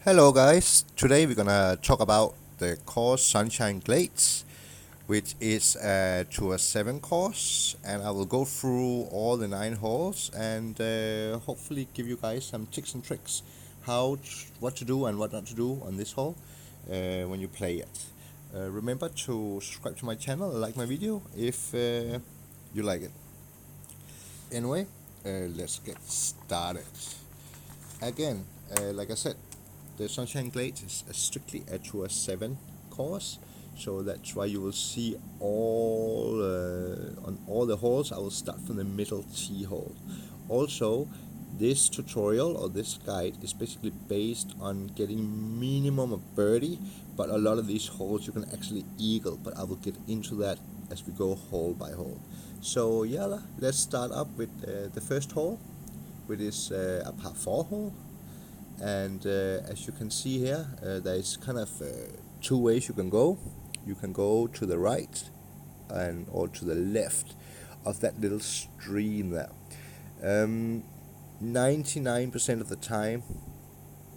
Hello guys, today we're gonna talk about the course Sunshine Glades, which is a Tour 7 course, and I will go through all the 9 holes and hopefully give you guys some tips and tricks what to do and what not to do on this hole when you play it. Remember to subscribe to my channel and like my video if you like it. Anyway, let's get started. Again, like I said, the Sunshine Glades is strictly a Tour 7 course, so that's why you will see on all the holes I will start from the middle tee hole. Also, this tutorial or this guide is basically based on getting minimum of birdie, but a lot of these holes you can actually eagle, but I will get into that as we go hole by hole. So yeah, let's start up with the first hole, which is a par 4 hole. And as you can see here, there is kind of 2 ways you can go. You can go to the right or to the left of that little stream there. 99% of the time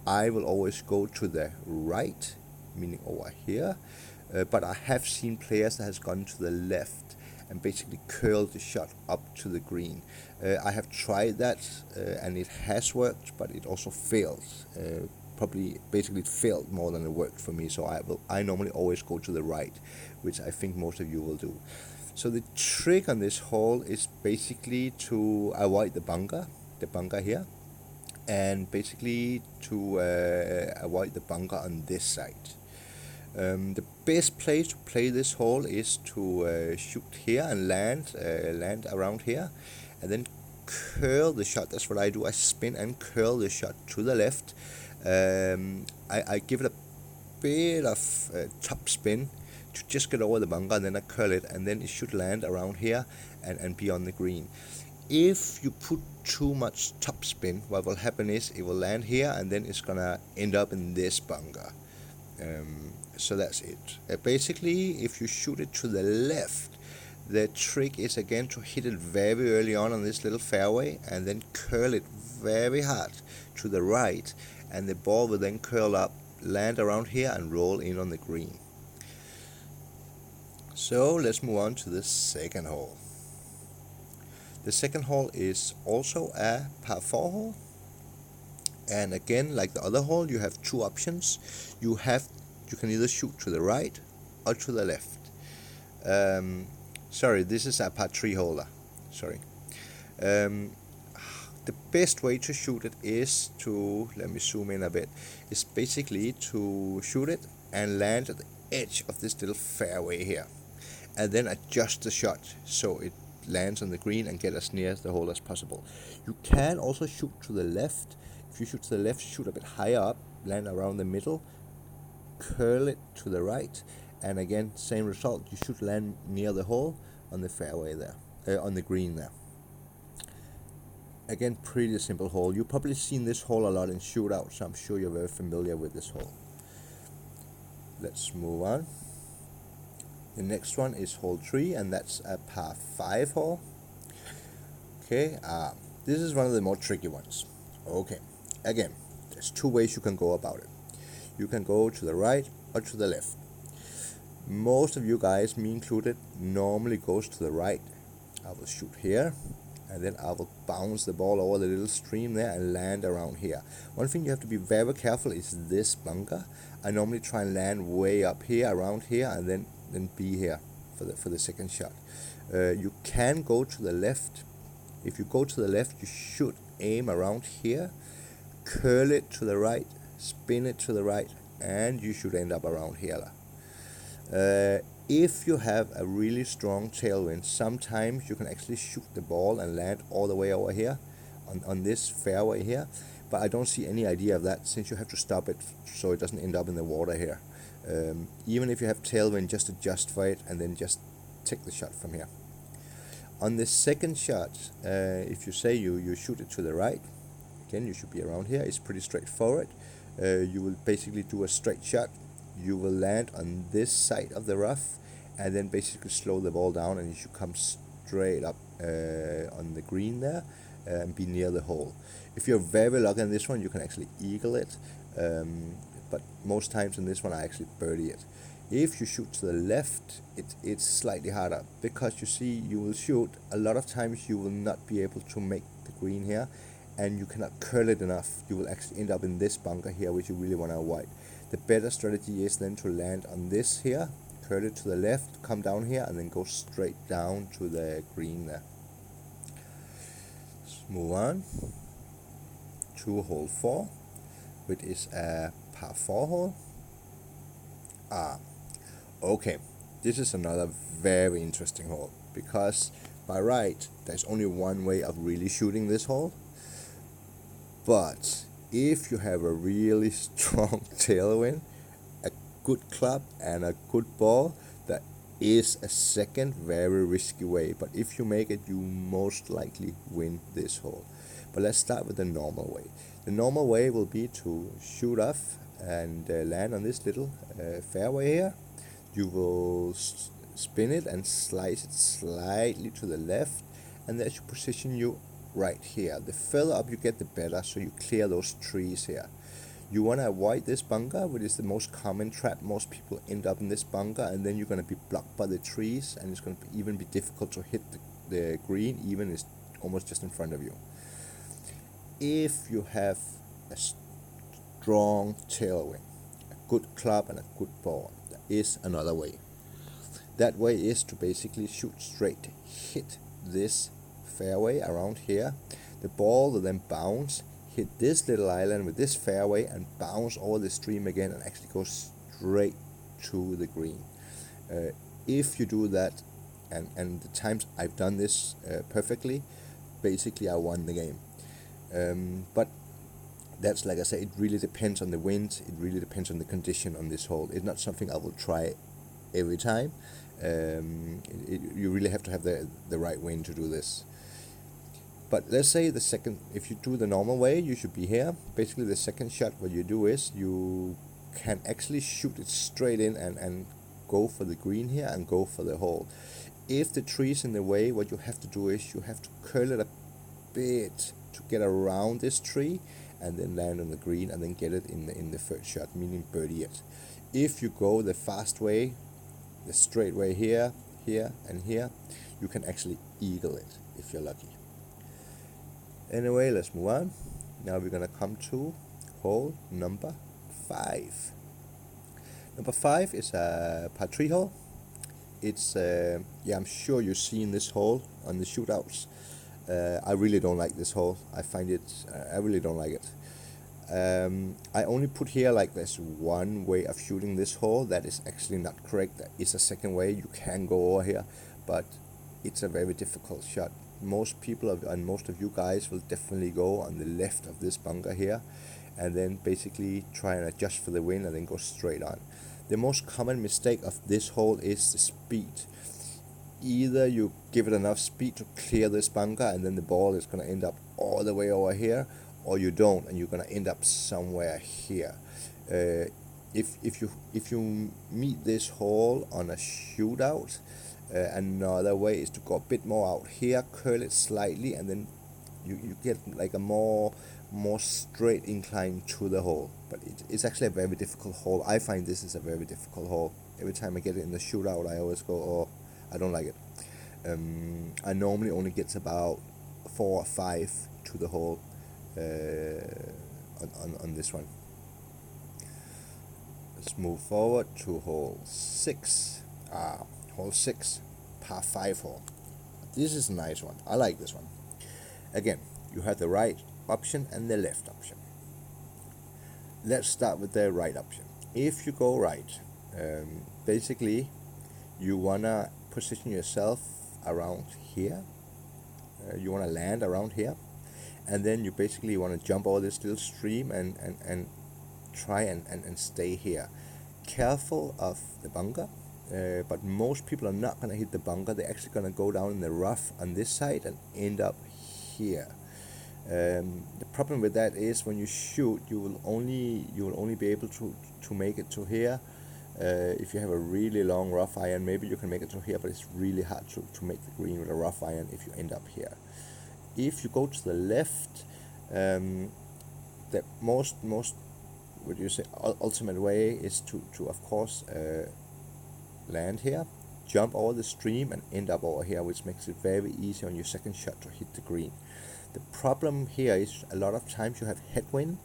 I will always go to the right, meaning over here, but I have seen players that has gone to the left and basically curled the shot up to the green. I have tried that and it has worked, but it also failed. Basically it failed more than it worked for me, so I normally always go to the right, which I think most of you will do. So the trick on this hole is basically to avoid the bunker here, and basically to avoid the bunker on this side. The best place to play this hole is to shoot here and land around here, and then curl the shot. That's what I do. I spin and curl the shot to the left. I give it a bit of top spin to just get over the bunker, and then I curl it, and then it should land around here and be on the green. If you put too much top spin, what will happen is it will land here and then it's gonna end up in this bunker. So that's it. Basically, if you shoot it to the left, the trick is again to hit it very early on this little fairway and then curl it very hard to the right, and the ball will then curl up, land around here and roll in on the green. So let's move on to the second hole. The second hole is also a par 4 hole, and again, like the other hole, you have 2 options. You can either shoot to the right or to the left. Sorry, this is a par 3 holer. Sorry. The best way to shoot it is to, let me zoom in a bit, is basically to shoot it and land at the edge of this little fairway here, and then adjust the shot so it lands on the green and get as near the hole as possible. You can also shoot to the left. If you shoot to the left, shoot a bit higher up, land around the middle, curl it to the right, and again, same result. You should land near the hole on the fairway there, on the green there. Again, pretty simple hole. You've probably seen this hole a lot in shootouts, so I'm sure you're very familiar with this hole. Let's move on. The next one is hole 3, and that's a par 5 hole. Okay, this is one of the more tricky ones. Okay, again, there's 2 ways you can go about it. You can go to the right or to the left. Most of you guys, me included, normally goes to the right. I will shoot here, and then I will bounce the ball over the little stream there and land around here. One thing you have to be very careful is this bunker. I normally try and land way up here, around here, and then be here for the second shot. You can go to the left. If you go to the left, you should aim around here, curl it to the right, spin it to the right, and you should end up around here. If you have a really strong tailwind, sometimes you can actually shoot the ball and land all the way over here on this fairway here, but I don't see any idea of that, since you have to stop it so it doesn't end up in the water here. Even if you have tailwind, just adjust for it and then just take the shot from here. On the second shot, if you say you shoot it to the right, again, you should be around here. It's pretty straightforward. You will basically do a straight shot. You will land on this side of the rough and then basically slow the ball down, and you should come straight up on the green there and be near the hole. If you're very lucky on this one, you can actually eagle it, but most times in this one I actually birdie it. If you shoot to the left, it's slightly harder, because you see, you will shoot, a lot of times you will not be able to make the green here, and you cannot curl it enough. You will actually end up in this bunker here, which you really want to avoid. The better strategy is then to land on this here, curl it to the left, come down here, and then go straight down to the green there. Let's move on to hole 4, which is a par 4 hole. Okay, this is another very interesting hole, because by right there's only one way of really shooting this hole, but if you have a really strong tailwind, a good club and a good ball, there is a second very risky way, but if you make it, you most likely win this hole. But let's start with the normal way. The normal way will be to shoot off and land on this little fairway here. You will spin it and slice it slightly to the left, and that should position you right here. The further up you get, the better, so you clear those trees here. You want to avoid this bunker, which is the most common trap. Most people end up in this bunker, and then you're going to be blocked by the trees, and it's going to even be difficult to hit the green, even it's almost just in front of you. If you have a strong tailwind, a good club and a good ball, there is another way. That way is to basically shoot straight, hit this fairway around here. The ball will then bounce, hit this little island with this fairway, and bounce over the stream again, and actually go straight to the green. If you do that, and the times I've done this perfectly, basically I won the game. But that's, like I said, it really depends on the wind, it really depends on the condition on this hole. It's not something I will try every time. You really have to have the right wind to do this. But let's say the second, if you do the normal way, you should be here. Basically the second shot, what you do is you can actually shoot it straight in and go for the green here and go for the hole. If the tree is in the way, what you have to do is you have to curl it a bit to get around this tree, and then land on the green, and then get it in the third shot, meaning birdie it. If you go the fast way, the straight way here, here, and here, you can actually eagle it if you're lucky. Anyway, let's move on. Now we're gonna come to hole number 5. Number 5 is a par 3 hole. It's I'm sure you've seen this hole on the shootouts. I really don't like this hole. I really don't like it. I only put here like there's one way of shooting this hole. That is actually not correct. There is a second way. You can go over here, but it's a very difficult shot. Most people and most of you guys will definitely go on the left of this bunker here, and then basically try and adjust for the wind and then go straight on. The most common mistake of this hole is the speed. Either you give it enough speed to clear this bunker, and then the ball is going to end up all the way over here, or you don't, and you're going to end up somewhere here. If you meet this hole on a shootout, another way is to go a bit more out here, curl it slightly, and then you get like a more straight incline to the hole. But it's actually a very difficult hole. I find this is a very difficult hole. Every time I get it in the shootout, I always go, oh, I don't like it. I normally only get about 4 or 5 to the hole on this one. Let's move forward to hole 6. Hole 6, par 5 hole. This is a nice one. I like this one. Again, you have the right option and the left option. Let's start with the right option. If you go right, basically you wanna position yourself around here. You wanna land around here, and then you basically wanna jump over this little stream and try and stay here. Careful of the bunker. But most people are not going to hit the bunker. They're actually going to go down in the rough on this side and end up here. The problem with that is when you shoot, you will only be able to make it to here. If you have a really long rough iron, maybe you can make it to here, but it's really hard to make the green with a rough iron if you end up here. If you go to the left, the most what you say, ultimate way is to of course land here, jump over the stream and end up over here, which makes it very easy on your second shot to hit the green. The problem here is a lot of times you have headwind,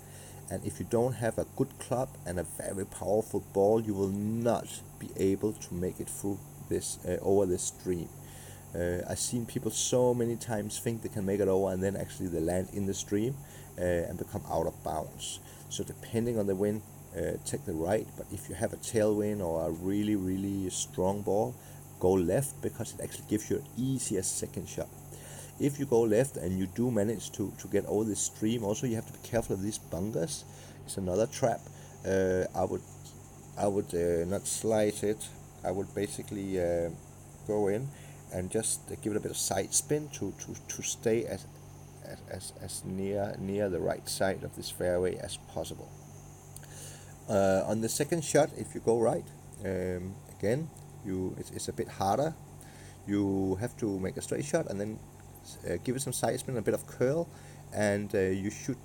and if you don't have a good club and a very powerful ball, you will not be able to make it through this over this stream. I've seen people so many times think they can make it over, and then actually they land in the stream and become out of bounds. So depending on the wind, take the right, but if you have a tailwind or a really strong ball, go left, because it actually gives you an easier second shot. If you go left and you do manage to get over the stream, also you have to be careful of these bunkers. It's another trap. I would not slice it. I would basically go in and just give it a bit of side spin to stay as near the right side of this fairway as possible. On the second shot, if you go right, again, it's a bit harder. You have to make a straight shot and then give it some side spin, a bit of curl, and you should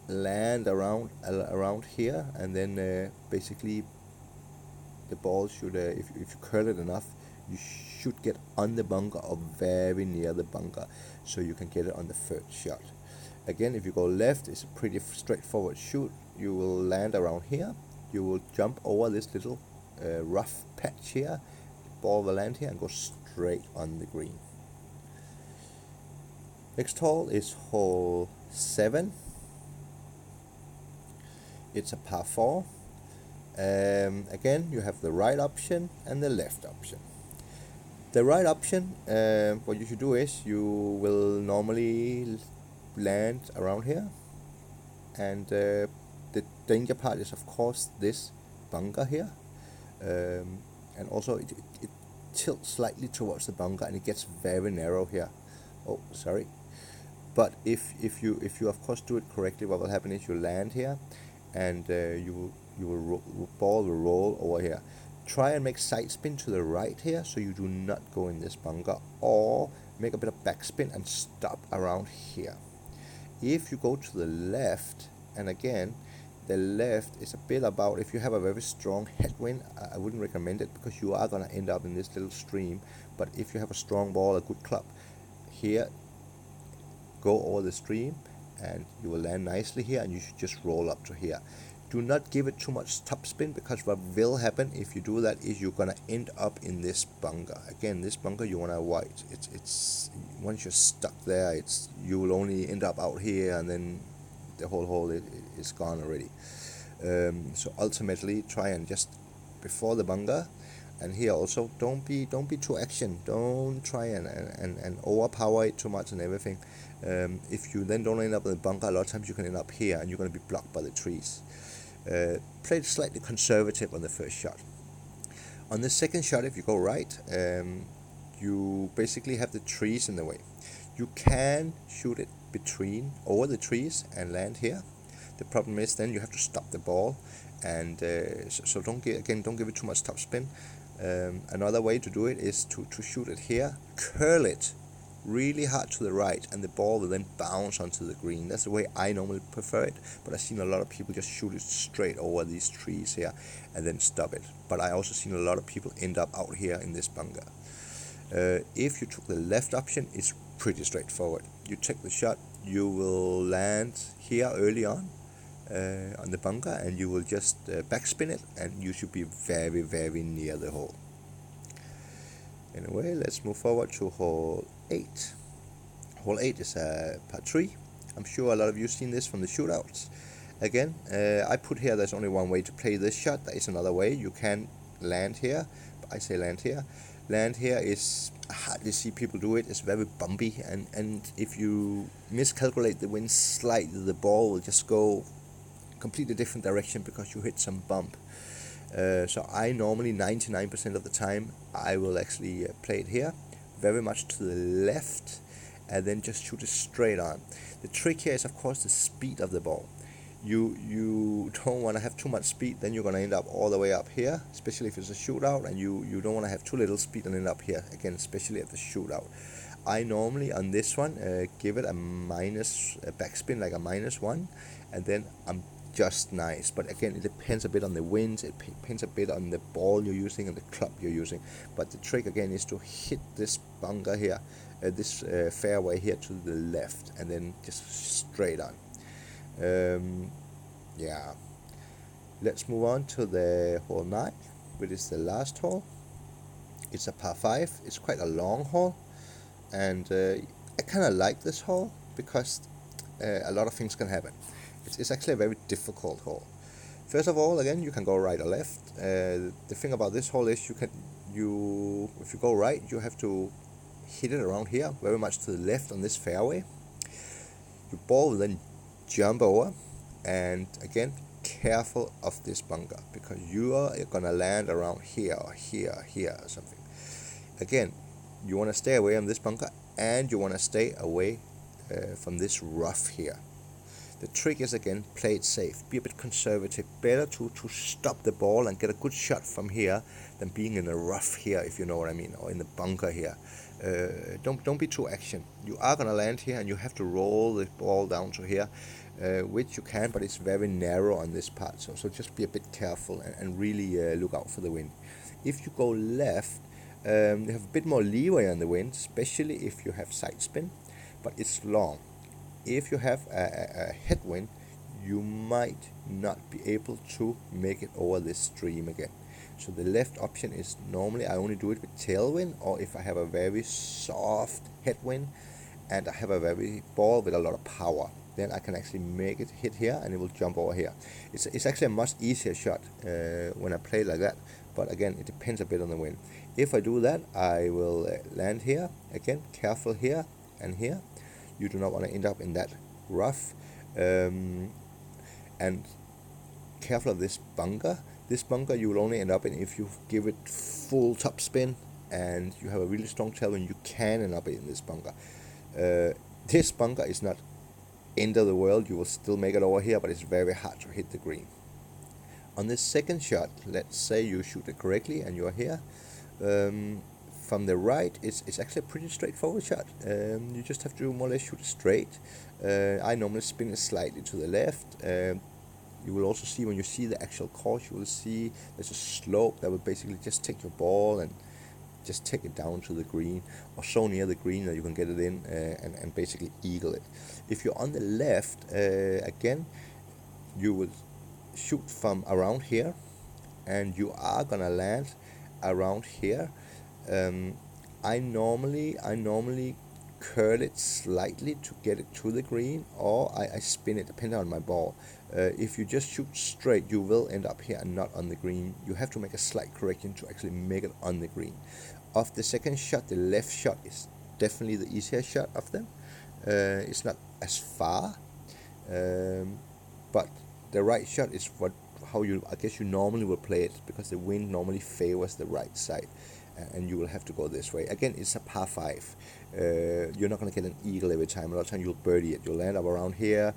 land around here, and then basically the ball should, if you curl it enough, you should get on the bunker or very near the bunker, so you can get it on the third shot. Again, if you go left, it's a pretty straightforward shoot. You will land around here. You will jump over this little rough patch here. The ball will land here and go straight on the green. Next hole is hole 7. It's a par 4. Again, you have the right option and the left option. The right option, what you should do is you will normally land around here, and the danger part is of course this bunker here, and also it tilts slightly towards the bunker and it gets very narrow here. Oh, sorry. But if you of course do it correctly, what will happen is you land here, and ball will roll over here. Try and make side spin to the right here, so you do not go in this bunker, or make a bit of backspin and stop around here. If you go to the left, and again, the left is a bit about, if you have a very strong headwind, I wouldn't recommend it, because you are going to end up in this little stream. But if you have a strong ball, a good club, here, go over the stream, and you will land nicely here, and you should just roll up to here. Do not give it too much topspin, because what will happen if you do that is you're gonna end up in this bunker. Again, this bunker you wanna avoid. It's once you're stuck there, you will only end up out here, and then the whole hole is gone already. So ultimately, try and just before the bunker. And here also, don't be too action. Don't try and overpower it too much and everything. If you then don't end up in the bunker, a lot of times you can end up here and you're going to be blocked by the trees. Play slightly conservative on the first shot. On the second shot, if you go right, you basically have the trees in the way. You can shoot it over the trees and land here. The problem is then you have to stop the ball, and so don't give it too much topspin. Another way to do it is to shoot it here, curl it really hard to the right, and the ball will then bounce onto the green. That's the way I normally prefer it, but I've seen a lot of people just shoot it straight over these trees here and then stop it. But I also seen a lot of people end up out here in this bunker. If you took the left option, it's pretty straightforward. You take the shot, you will land here early on the bunker, and you will just backspin it, and you should be very, very near the hole. Anyway, let's move forward to hole 8. Hole 8 is a par 3. I'm sure a lot of you have seen this from the shootouts. Again, I put here there's only one way to play this shot. There is another way. You can land here. I say land here. Land here is, I hardly see people do it. It's very bumpy, and if you miscalculate the wind slightly, the ball will just go completely different direction because you hit some bump. So I normally 99% of the time I will actually play it here, very much to the left, and then just shoot it straight on. The trick here is of course the speed of the ball. You don't want to have too much speed, then you're going to end up all the way up here, especially if it's a shootout, and you don't want to have too little speed and end up here again, especially at the shootout. I normally on this one give it a backspin, like a -1, and then I'm just nice. But again, it depends a bit on the wind, it depends a bit on the ball you're using and the club you're using. But the trick again is to hit this bunker here, this fairway here to the left, and then just straight on. Yeah. Let's move on to the hole 9, which is the last hole. It's a par 5. It's quite a long hole, and I kind of like this hole because a lot of things can happen. It's actually a very difficult hole. First of all, again, you can go right or left. The thing about this hole is if you go right, you have to hit it around here, very much to the left on this fairway. Your ball will then jump over, and again, careful of this bunker, because you are gonna land around here or here or something. Again, you want to stay away from this bunker, and you want to stay away from this rough here. The trick is, again, play it safe, be a bit conservative. Better to stop the ball and get a good shot from here than being in the rough here, if you know what I mean, or in the bunker here. Don't be too action. You are gonna land here, and you have to roll the ball down to here, which you can, but it's very narrow on this part. So just be a bit careful and really look out for the wind. If you go left, you have a bit more leeway on the wind, especially if you have side spin, but it's long. If you have a headwind, you might not be able to make it over this stream again. So the left option is normally I only do it with tailwind, or if I have a very soft headwind and I have a very ball with a lot of power, then I can actually make it hit here and it will jump over here. It's actually a much easier shot when I play like that, but again, it depends a bit on the wind. If I do that, I will land here. Again, careful here and here. You do not want to end up in that rough, and careful of this bunker. This bunker you will only end up in if you give it full top spin and you have a really strong tailwind. You can end up in this bunker. This bunker is not end of the world. You will still make it over here, but it's very hard to hit the green. On this second shot, let's say you shoot it correctly and you are here. From the right, it's actually a pretty straightforward shot. You just have to more or less shoot it straight. I normally spin it slightly to the left. You will also see, when you see the actual course, you will see there's a slope that will basically just take your ball and just take it down to the green, or so near the green that you can get it in and basically eagle it. If you're on the left, again, you will shoot from around here, and you are gonna land around here. I normally curl it slightly to get it to the green, or I spin it depending on my ball. If you just shoot straight, you will end up here and not on the green. You have to make a slight correction to actually make it on the green. Of the second shot, the left shot is definitely the easier shot of them. It's not as far, but the right shot is how you normally will play it, because the wind normally favors the right side, and you will have to go this way. Again, it's a par 5. You're not going to get an eagle every time. A lot of times you'll birdie it. You'll land up around here.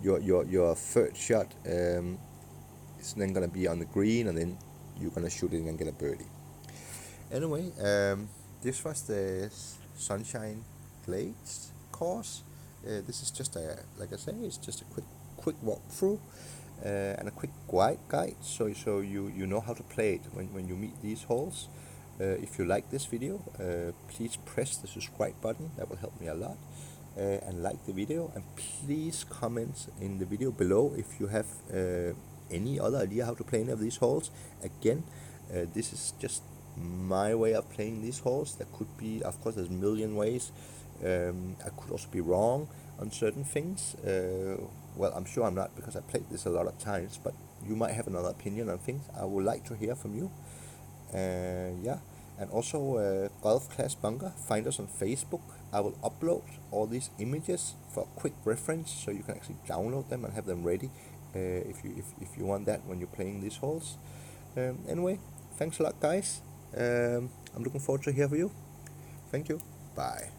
Your third shot is then going to be on the green, and then you're going to shoot it and get a birdie. Anyway, this was the Sunshine Glades course. This is just like I say, it's just a quick walkthrough and a quick guide, so you know how to play it when you meet these holes. If you like this video, please press the subscribe button. That will help me a lot. And like the video, and please comment in the video below if you have any other idea how to play any of these holes. Again, this is just my way of playing these holes. There could be, of course, there's a million ways. I could also be wrong on certain things. Well, I'm sure I'm not, because I played this a lot of times, but you might have another opinion on things. I would like to hear from you. Yeah, and also Golf Class Bunker, find us on Facebook. I will upload all these images for quick reference, so you can actually download them and have them ready if you want that when you're playing these holes. Anyway, thanks a lot, guys. I'm looking forward to hear from you. Thank you. Bye.